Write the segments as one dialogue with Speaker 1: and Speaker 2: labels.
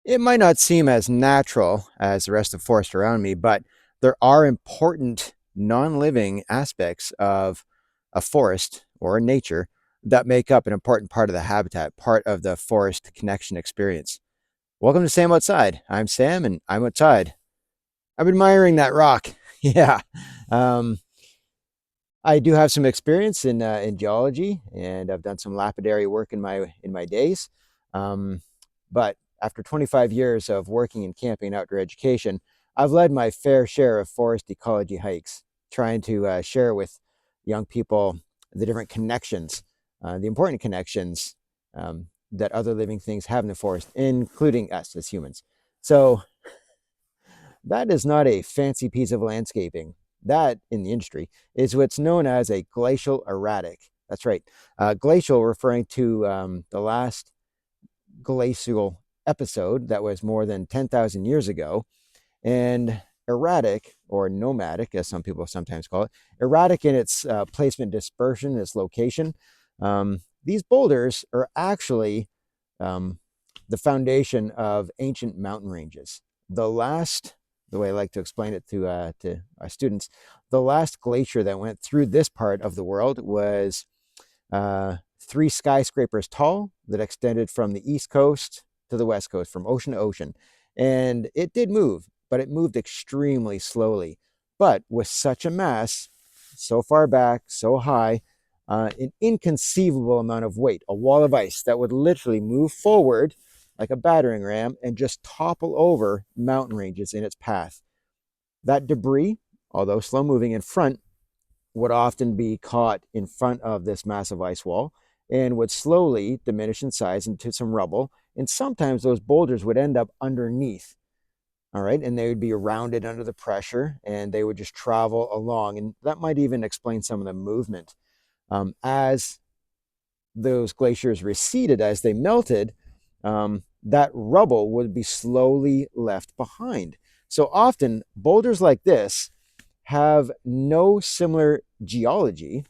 Speaker 1: It might not seem as natural as the rest of the forest around me, but there are important non-living aspects of a forest or nature that make up an important part of the habitat, part of the forest connection experience. Welcome to Sam Outside. I'm Sam and I'm outside. I'm admiring that rock. Yeah. Um, I do have some experience in geology, and I've done some lapidary work in my days. Um, but after 25 years of working in camping and outdoor education, I've led my fair share of forest ecology hikes, trying to share with young people the different connections, the important connections that other living things have in the forest, including us as humans. So that is not a fancy piece of landscaping. That, in the industry, is what's known as a glacial erratic. That's right. Glacial referring to the last glacial episode that was more than 10,000 years ago, and erratic, or nomadic, as some people sometimes call it, erratic in its placement, dispersion, its location. These boulders are actually um, the foundation of ancient mountain ranges. The last, the way I like to explain it to our students, the last glacier that went through this part of the world was 3 skyscrapers tall that extended from the east coast to the west coast, from ocean to ocean. And it did move, but it moved extremely slowly. But with such a mass, so far back, so high, an inconceivable amount of weight, a wall of ice that would literally move forward like a battering ram and just topple over mountain ranges in its path. That debris, although slow moving in front, would often be caught in front of this massive ice wall and would slowly diminish in size into some rubble. And sometimes those boulders would end up underneath. All right. And they would be rounded under the pressure and they would just travel along. And that might even explain some of the movement. As those glaciers receded, as they melted, that rubble would be slowly left behind. So often, boulders like this have no similar geology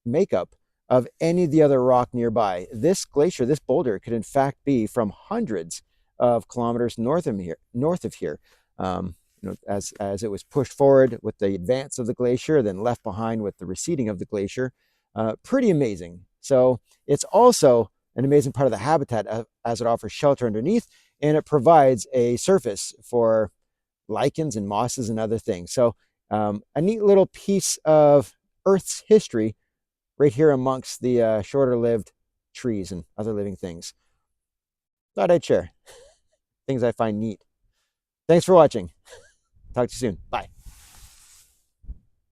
Speaker 1: makeup of any of the other rock nearby. This glacier, this boulder, could in fact be from hundreds of kilometers north of here. As it was pushed forward with the advance of the glacier, then left behind with the receding of the glacier. Pretty amazing. So it's also an amazing part of the habitat as it offers shelter underneath, and it provides a surface for lichens and mosses and other things. So a neat little piece of Earth's history right here amongst the shorter-lived trees and other living things. Thought I'd share things I find neat. Thanks for watching. Talk to you soon. Bye.